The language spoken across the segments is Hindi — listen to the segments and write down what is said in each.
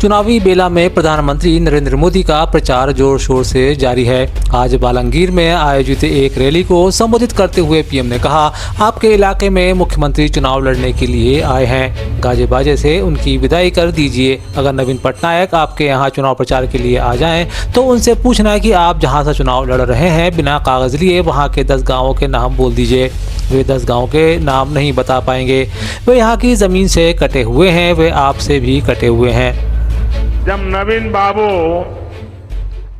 चुनावी बेला में प्रधानमंत्री नरेंद्र मोदी का प्रचार जोर शोर से जारी है। आज बालंगीर में आयोजित एक रैली को संबोधित करते हुए पीएम ने कहा, आपके इलाके में मुख्यमंत्री चुनाव लड़ने के लिए आए हैं, गाजे बाजे से उनकी विदाई कर दीजिए। अगर नवीन पटनायक आपके यहाँ चुनाव प्रचार के लिए आ जाएं, तो उनसे पूछना है कि आप जहाँ से चुनाव लड़ रहे हैं, बिना कागज लिए वहाँ के 10 गाँवों के नाम बोल दीजिए। वे 10 गाँव के नाम नहीं बता पाएंगे। वे यहाँ की जमीन से कटे हुए हैं, वे आपसे भी कटे हुए हैं। जब नवीन बाबू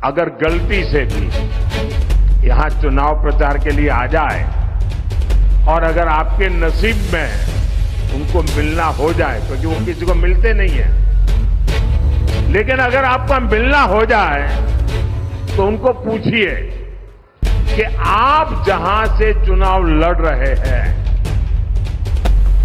अगर गलती से भी यहाँ चुनाव प्रचार के लिए आ जाए और अगर आपके नसीब में उनको मिलना हो जाए, क्योंकि वो किसी को मिलते नहीं है, लेकिन अगर आपका मिलना हो जाए तो उनको पूछिए कि आप जहां से चुनाव लड़ रहे हैं।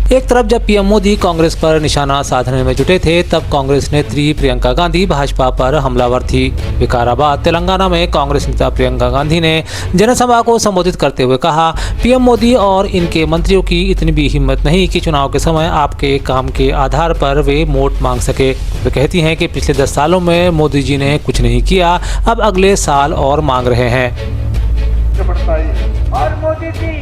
एक तरफ जब पीएम मोदी कांग्रेस पर निशाना साधने में जुटे थे, तब कांग्रेस नेत्री प्रियंका गांधी भाजपा पर हमलावर थी। विकाराबाद तेलंगाना में कांग्रेस नेता प्रियंका गांधी ने जनसभा को संबोधित करते हुए कहा, पीएम मोदी और इनके मंत्रियों की इतनी भी हिम्मत नहीं कि चुनाव के समय आपके काम के आधार पर वे वोट मांग सके। वे कहती हैं कि पिछले 10 सालों में मोदी जी ने कुछ नहीं किया, अब अगले साल और मांग रहे हैं। और मोदी जी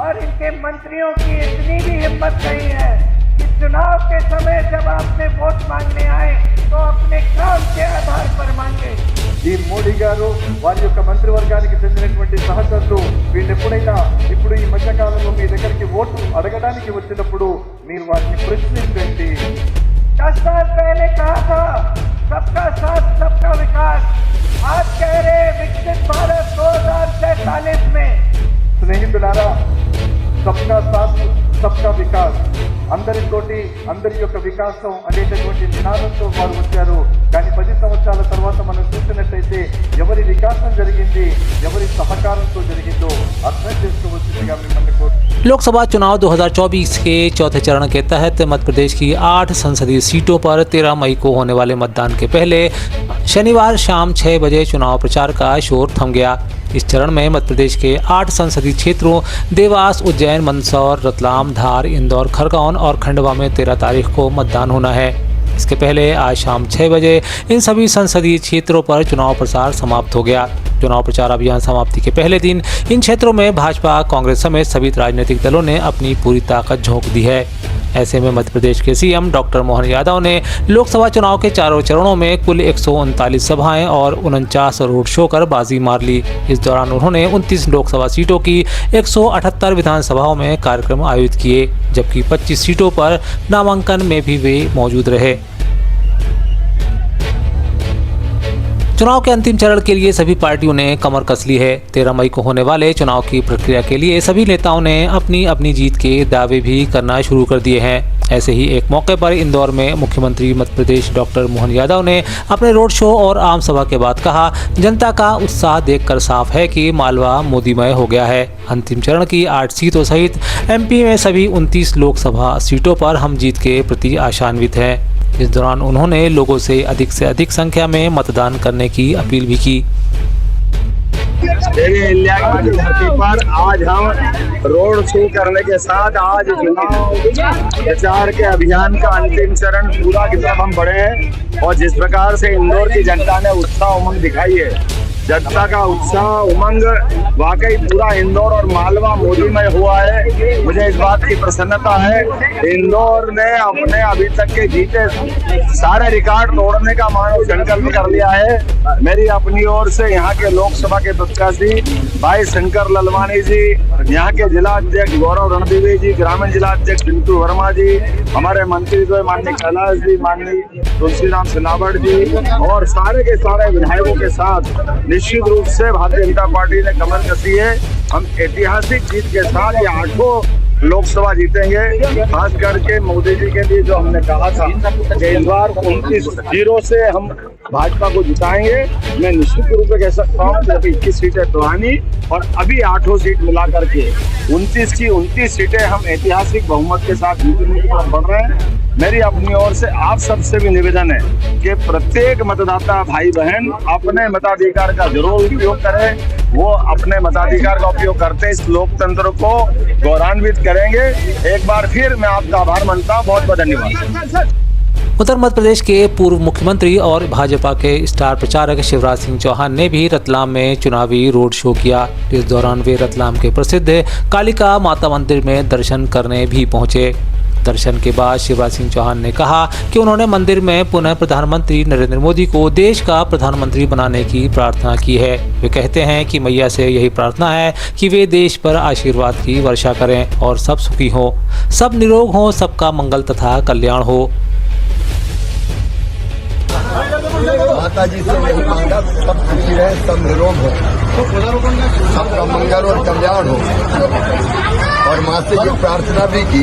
और इनके मंत्रियों की इतनी भी हिम्मत नहीं है कि चुनाव के समय जब आपसे वोट मांगने आए तो अपने काम के आधार पर मांगे। ఈ మోడీ గారు వారి యొక్క మంత్రివర్గానికి చెందినటువంటి సహచరులు వీళ్ళెప్పుడైనా ఇప్పుడు ఈ మధ్య కాలంలో మీ దగ్గరికి ఓటు అడగడానికి వచ్చినప్పుడు మీరు వారిని ప్రశ్నించండి। 10 साल पहले कहा था सबका साथ सबका विकास, आज कह रहे विकसित भारत 2047 में। స్నేహితులారా, సబ్కా సాత్ సబ్కా వికాస్, అందరితోటి అందరి యొక్క వికాసం అనేటటువంటి నినాదంతో వారు వచ్చారు। కానీ 10 సంవత్సరాల తర్వాత మనం చూసినట్టయితే ఎవరి వికాసం జరిగింది, ఎవరి సహకారంతో జరిగిందో అర్థం చేసుకోవచ్చుగా మిమ్మల్ని కోరుతున్నాను। लोकसभा चुनाव 2024 के चौथे चरण के तहत मध्य प्रदेश की 8 संसदीय सीटों पर 13 मई को होने वाले मतदान के पहले शनिवार शाम 6 बजे चुनाव प्रचार का शोर थम गया। इस चरण में मध्य प्रदेश के 8 संसदीय क्षेत्रों देवास, उज्जैन, मंदसौर, रतलाम, धार, इंदौर, खरगोन और खंडवा में 13 तारीख को मतदान होना है। इसके पहले आज शाम 6 बजे इन सभी संसदीय क्षेत्रों पर चुनाव प्रचार समाप्त हो गया। चुनाव प्रचार अभियान समाप्ति के पहले दिन इन क्षेत्रों में भाजपा, कांग्रेस समेत सभी राजनीतिक दलों ने अपनी पूरी ताकत झोंक दी है। ऐसे में मध्य प्रदेश के सीएम डॉक्टर मोहन यादव ने लोकसभा चुनाव के चारों चरणों में कुल 139 सभाएं और 49 रोड शो कर बाजी मार ली। इस दौरान उन्होंने 29 लोकसभा सीटों की 178 विधानसभाओं में कार्यक्रम आयोजित किए, जबकि 25 सीटों पर नामांकन में भी वे मौजूद रहे। चुनाव के अंतिम चरण के लिए सभी पार्टियों ने कमर कस ली है। 13 मई को होने वाले चुनाव की प्रक्रिया के लिए सभी नेताओं ने अपनी अपनी जीत के दावे भी करना शुरू कर दिए हैं। ऐसे ही एक मौके पर इंदौर में मुख्यमंत्री मध्य प्रदेश डॉक्टर मोहन यादव ने अपने रोड शो और आम सभा के बाद कहा, जनता का उत्साह देखकर साफ है कि मालवा मोदीमय हो गया है। अंतिम चरण की 8 सीटों सहित एमपी में सभी 29 लोकसभा सीटों पर हम जीत के प्रति आशान्वित हैं। इस दौरान उन्होंने लोगों से अधिक संख्या में मतदान करने की अपील भी की। की धरती पर आज हम रोड शो करने के साथ आज चुनाव प्रचार के अभियान का अंतिम चरण पूरा की तरफ हम बढ़े हैं। और जिस प्रकार से इंदौर की जनता ने उत्साह उमंग दिखाई है, जनता का उत्साह उमंग वाकई पूरा इंदौर और मालवा मोदीमय हुआ है। मुझे इस बात की प्रसन्नता है, इंदौर ने अपने अभी तक के जीते सारे रिकॉर्ड तोड़ने का मानो संकल्प कर लिया है। मेरी अपनी ओर से यहाँ के लोकसभा के प्रत्याशी भाई शंकर ललवानी जी, यहाँ के जिला अध्यक्ष गौरव रणदीवी जी, ग्रामीण जिला अध्यक्ष पिंटू वर्मा जी, हमारे मंत्री जो माननीय कैलाश जी, माननीय तुलसीराम सिलावट जी और सारे के सारे विधायकों के साथ निश्चित रूप से भारतीय जनता पार्टी ने कमर कसी है। हम ऐतिहासिक जीत के साथ ये 8 लोकसभा जीतेंगे। खास करके मोदी जी के लिए जो हमने कहा था कि इस बार 29 जीरो से हम भाजपा को जिताएंगे, मैं निश्चित रूप से कह सकता हूँ कि 21 सीटें पुरानी और अभी 8 सीट मिला करके 29 की 29 सीटें हम ऐतिहासिक बहुमत के साथ जीतने की तरफ बढ़ रहे हैं। मेरी अपनी ओर से आप सबसे भी निवेदन है कि प्रत्येक मतदाता भाई बहन अपने मताधिकार का जरूर उपयोग करें। वो अपने मताधिकार का उपयोग करते इस लोकतंत्र को गौरवान्वित करेंगे। एक बार फिर मैं आपका आभार मानता हूँ। बहुत बहुत धन्यवाद। उत्तर मध्य प्रदेश के पूर्व मुख्यमंत्री और भाजपा के स्टार प्रचारक शिवराज सिंह चौहान ने भी रतलाम में चुनावी रोड शो किया। इस दौरान वे रतलाम के प्रसिद्ध कालिका माता मंदिर में दर्शन करने भी पहुंचे। दर्शन के बाद शिवराज सिंह चौहान ने कहा कि उन्होंने मंदिर में पुनः प्रधानमंत्री नरेंद्र मोदी को देश का प्रधानमंत्री बनाने की प्रार्थना की है। वे कहते हैं कि मैया से यही प्रार्थना है कि वे देश पर आशीर्वाद की वर्षा करें और सब सुखी हों, सब निरोग हों, सबका मंगल तथा कल्याण हो। माता जी से यही मांगा, सब खुशी रहे, सब निरोग हो, सबका मंगल और कल्याण हो। और माँ से ये प्रार्थना भी की,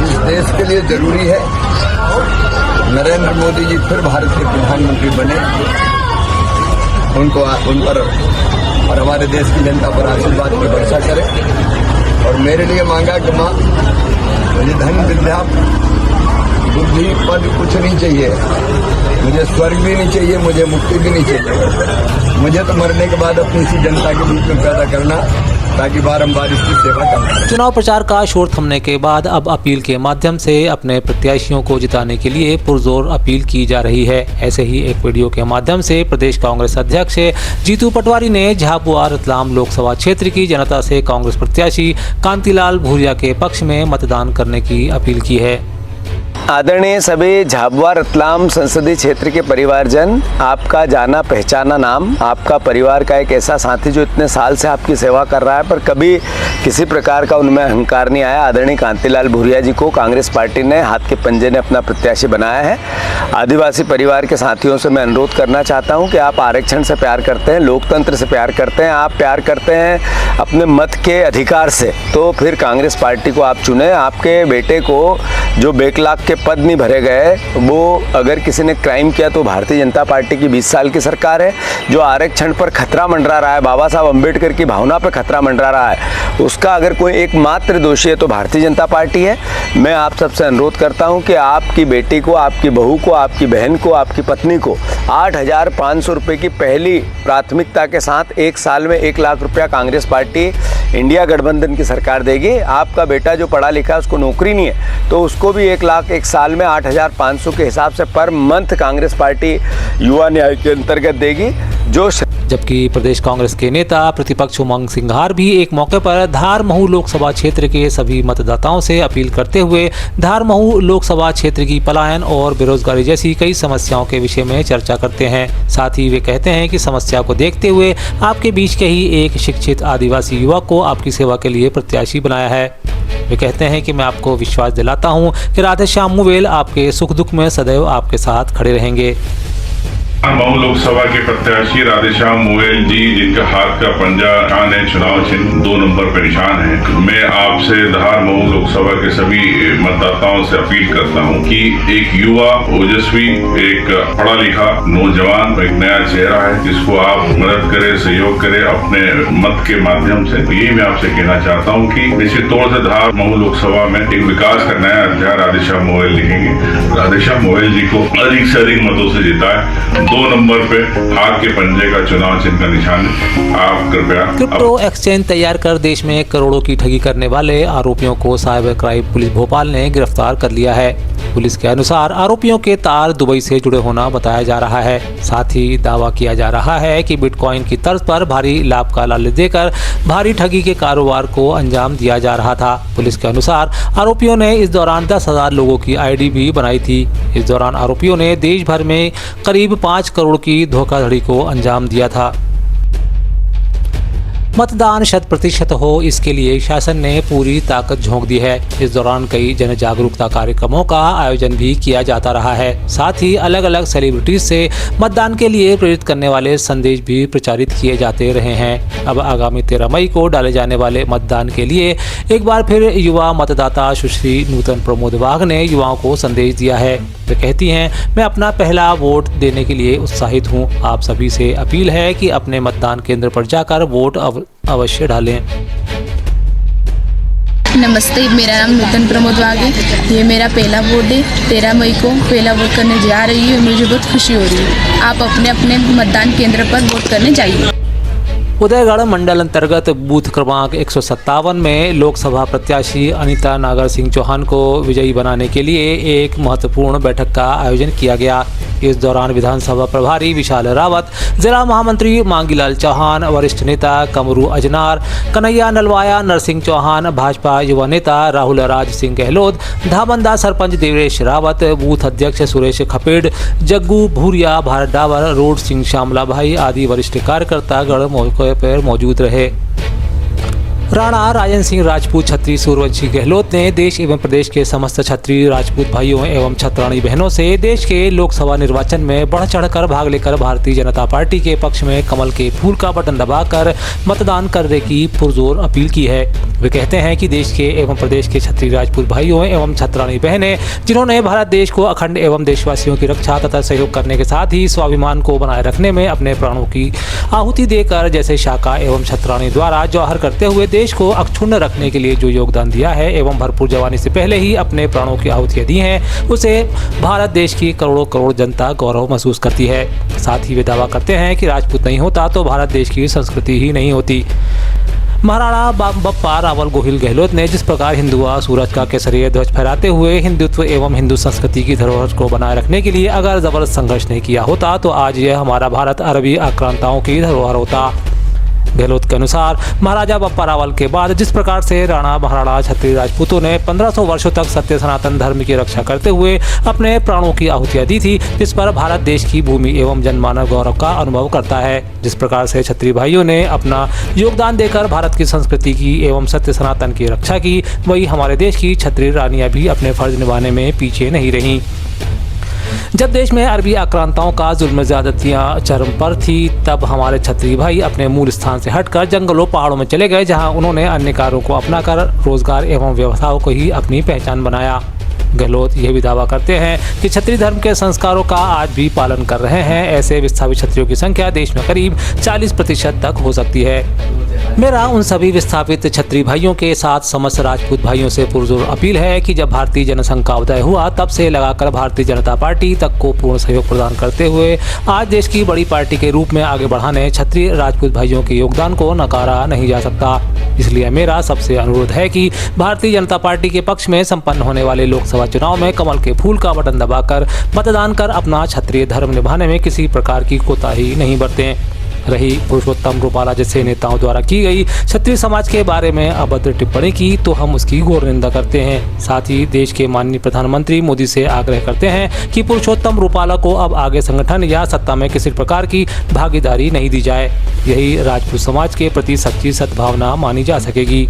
इस देश के लिए जरूरी है नरेंद्र मोदी जी फिर भारत के प्रधानमंत्री बने, उन पर और हमारे देश की जनता पर आशीर्वाद की वर्षा करें। और मेरे लिए मांगा कि माँ मुझे धन विद्या बुद्धि पद कुछ नहीं चाहिए, मुझे स्वर्ग भी नहीं चाहिए, मुझे मुक्ति भी नहीं चाहिए, मुझे तो मरने के बाद अपनी इसी जनता के बीच में पैदा करना ताकि बारंबार इसकी सेवा करना। चुनाव प्रचार का शोर थमने के बाद अब अपील के माध्यम से अपने प्रत्याशियों को जिताने के लिए पुरजोर अपील की जा रही है। ऐसे ही एक वीडियो के माध्यम से प्रदेश कांग्रेस अध्यक्ष जीतू पटवारी ने झाबुआ रतलाम लोकसभा क्षेत्र की जनता से कांग्रेस प्रत्याशी कांतिलाल भूरिया के पक्ष में मतदान करने की अपील की है। आदरणीय सभी झाबुआ रतलाम संसदीय क्षेत्र के परिवारजन, आपका जाना पहचाना नाम, आपका परिवार का एक ऐसा साथी जो इतने साल से आपकी सेवा कर रहा है पर कभी किसी प्रकार का उनमें अहंकार नहीं आया, आदरणीय कांतिलाल भूरिया जी को कांग्रेस पार्टी ने हाथ के पंजे ने अपना प्रत्याशी बनाया है। आदिवासी परिवार के साथियों से मैं अनुरोध करना चाहता हूँ कि आप आरक्षण से प्यार करते हैं, लोकतंत्र से प्यार करते हैं, आप प्यार करते हैं अपने मत के अधिकार से, तो फिर कांग्रेस पार्टी को आप चुने। आपके बेटे को जो बेकलाक के पद नहीं भरे गए, वो अगर किसी ने क्राइम किया तो भारतीय जनता पार्टी की 20 साल की सरकार है। जो आरक्षण पर खतरा मंडरा रहा है, बाबा साहब अम्बेडकर की भावना पर खतरा मंडरा रहा है, उसका अगर कोई एकमात्र दोषी है तो भारतीय जनता पार्टी है। मैं आप सबसे अनुरोध करता हूं कि आपकी बेटी को, आपकी बहू को, आपकी बहन को, आपकी पत्नी को 8,500 रुपये की पहली प्राथमिकता के साथ 1 साल में 1 लाख रुपया कांग्रेस पार्टी इंडिया गठबंधन की सरकार देगी। आपका बेटा जो पढ़ा लिखा है, उसको नौकरी नहीं है, तो उसको भी 1 लाख 1 साल में 8,500 के हिसाब से पर मंथ कांग्रेस पार्टी युवा न्याय के अंतर्गत देगी। जबकि प्रदेश कांग्रेस के नेता प्रतिपक्ष उमंग सिंघार भी एक मौके पर धार-महू लोकसभा क्षेत्र के सभी मतदाताओं से अपील करते हुए धार-महू लोकसभा क्षेत्र की पलायन और बेरोजगारी जैसी कई समस्याओं के विषय में चर्चा करते हैं। साथ ही वे कहते हैं कि समस्या को देखते हुए आपके बीच के ही एक शिक्षित आदिवासी युवक को आपकी सेवा के लिए प्रत्याशी बनाया है। वे कहते हैं कि मैं आपको विश्वास दिलाता हूं कि राधेश्याम मुवेल आपके सुख दुख में सदैव आपके साथ खड़े रहेंगे। महू लोकसभा के प्रत्याशी राधेश्याम मुवेल जी, जिनका हाथ का पंजा निशान है, चुनाव चिन्ह 2 नंबर पर निशान है। मैं आपसे धार महू लोकसभा के सभी मतदाताओं से अपील करता हूं कि एक युवा ओजस्वी, एक पढ़ा लिखा नौजवान, एक नया चेहरा है जिसको आप मदद करें, सहयोग करें अपने मत के माध्यम से। यही मैं आपसे कहना चाहता हूँ कि निश्चित तौर से धार महू लोकसभा में एक विकास का नया अध्याय राधेश्याम मुवेल लिखेंगे। राधेश्याम मुवेल जी को अधिक से अधिक मतों से जिताए। 2 नंबर पे हाथ के पंजे का चुनाव चिन्ह का निशान है। आप कृपया क्रिप्टो एक्सचेंज तैयार कर देश में करोड़ों की ठगी करने वाले आरोपियों को साइबर क्राइम पुलिस भोपाल ने गिरफ्तार कर लिया है। पुलिस के अनुसार आरोपियों के तार दुबई से जुड़े होना बताया जा रहा है। साथ ही दावा किया जा रहा है कि बिटकॉइन की तर्ज पर भारी लाभ का लालच देकर भारी ठगी के कारोबार को अंजाम दिया जा रहा था। पुलिस के अनुसार आरोपियों ने इस दौरान 10,000 लोगों की आईडी भी बनाई थी। इस दौरान आरोपियों ने देश भर में करीब 5 करोड़ की धोखाधड़ी को अंजाम दिया था। मतदान 100% हो, इसके लिए शासन ने पूरी ताकत झोंक दी है। इस दौरान कई जन जागरूकता कार्यक्रमों का आयोजन भी किया जाता रहा है। साथ ही अलग अलग सेलिब्रिटीज से मतदान के लिए प्रेरित करने वाले संदेश भी प्रचारित किए जाते रहे हैं। अब आगामी 13 मई को डाले जाने वाले मतदान के लिए एक बार फिर युवा मतदाता सुश्री नूतन प्रमोद वाघ ने युवाओं को संदेश दिया है। वे कहती हैं, मैं अपना पहला वोट देने के लिए उत्साहित हूं। आप सभी से अपील है कि अपने मतदान केंद्र पर जाकर वोट अवश्य डालें। नमस्ते, मेरा नाम नूतन प्रमोद वाघ है। ये मेरा पहला वोट है। 13 मई को पहला वोट करने जा रही हूँ। मुझे बहुत खुशी हो रही है। आप अपने अपने मतदान केंद्र पर वोट करने जाइए। उदयगढ़ मंडल अंतर्गत बूथ क्रमांक 157 में लोकसभा प्रत्याशी अनीता नागर सिंह चौहान को विजयी बनाने के लिए एक महत्वपूर्ण बैठक का आयोजन किया गया। इस दौरान विधानसभा प्रभारी विशाल रावत, जिला महामंत्री मांगीलाल चौहान, वरिष्ठ नेता कमरू अजनार, कन्हैया नलवाया, नरसिंह चौहान, भाजपा युवा नेता राहुल राज सिंह गहलोत, धामंदा सरपंच देवेश रावत, बूथ अध्यक्ष सुरेश खपेड़, जग्गू भूरिया, भारत डावर, रोड सिंह श्यामला भाई आदि वरिष्ठ कार्यकर्ता गण मौके पर मौजूद रहे। राणा राजन सिंह राजपूत छत्री सूर्यवंशी गहलोत ने देश एवं प्रदेश के समस्त छत्री राजपूत भाइयों एवं छत्राणी बहनों से देश के लोकसभा निर्वाचन में बढ़ चढ़कर भाग लेकर भारतीय जनता पार्टी के पक्ष में कमल के फूल का बटन दबाकर मतदान करने की पुरजोर अपील की है। वे कहते हैं कि देश के एवं प्रदेश के छत्री राजपूत भाइयों एवं छत्राणी बहनें जिन्होंने भारत देश को अखंड एवं देशवासियों की रक्षा तथा सहयोग करने के साथ ही स्वाभिमान को बनाए रखने में अपने प्राणों की आहुति देकर जैसे शाखा एवं छत्राणी द्वारा जौहर करते हुए देश को अक्षुण्ण रखने के लिए जो योगदान दिया है एवं भरपूर जवानी से पहले ही अपने प्राणों की आहुतियां दी हैं, उसे भारत देश की करोड़ों करोड़ जनता गौरव महसूस करती है। साथ ही वे दावा करते हैं कि राजपूत नहीं होता तो भारत देश की संस्कृति ही नहीं होती। महाराणा बप्पा रावल गोहिल गहलोत ने जिस प्रकार हिंदुआ सूरज का केसरिया ध्वज फहराते हुए हिंदुत्व एवं हिंदू संस्कृति की धरोहर को बनाए रखने के लिए अगर जबरदस्त संघर्ष नहीं किया होता तो आज यह हमारा भारत अरबी आक्रांताओं की धरोहर होता। गहलोत के अनुसार महाराजा बप्पा रावल के बाद जिस प्रकार से राणा महाराणा छत्री राजपूतों ने 1500 वर्षों तक सत्य सनातन धर्म की रक्षा करते हुए अपने प्राणों की आहुतियां दी थी, जिस पर भारत देश की भूमि एवं जनमानव गौरव का अनुभव करता है। जिस प्रकार से छत्री भाइयों ने अपना योगदान देकर भारत की संस्कृति की एवं सत्य सनातन की रक्षा की, वही हमारे देश की छत्री रानियां भी अपने फर्ज निभाने में पीछे नहीं रहीं। जब देश में अरबी आक्रांताओं का जुल्म ज़्यादतियाँ चरम पर थी, तब हमारे छत्री भाई अपने मूल स्थान से हटकर जंगलों पहाड़ों में चले गए, जहां उन्होंने अन्य कार्यों को अपनाकर रोजगार एवं व्यवसायों को ही अपनी पहचान बनाया। गहलोत यह भी दावा करते हैं कि छत्री धर्म के संस्कारों का आज भी पालन कर रहे हैं। ऐसे विस्थापित छत्रियों की संख्या देश में करीब 40% तक हो सकती है। मेरा उन सभी विस्थापित छत्री भाइयों के साथ समस्त राजपूत भाइयों से पुरजोर अपील है कि जब भारतीय जनसंघ का उदय हुआ तब से लगाकर भारतीय जनता पार्टी तक को पूर्ण सहयोग प्रदान करते हुए आज देश की बड़ी पार्टी के रूप में आगे बढ़ाने छत्री राजपूत भाइयों के योगदान को नकारा नहीं जा सकता। इसलिए मेरा सबसे अनुरोध है कि भारतीय जनता पार्टी के पक्ष में संपन्न होने वाले लोकसभा चुनाव में कमल के फूल का बटन दबाकर मतदान कर अपना क्षत्रिय धर्म निभाने में किसी प्रकार की कोताही नहीं बरतें। रही पुरुषोत्तम रूपाला जैसे नेताओं द्वारा की गई क्षत्रिय समाज के बारे में अभद्र टिप्पणी की तो हम उसकी घोर निंदा करते हैं। साथ ही देश के माननीय प्रधानमंत्री मोदी से आग्रह करते हैं कि पुरुषोत्तम रूपाला को अब आगे संगठन या सत्ता में किसी प्रकार की भागीदारी नहीं दी जाए। यही राजपूत समाज के प्रति सच्ची सद्भावना मानी जा सकेगी।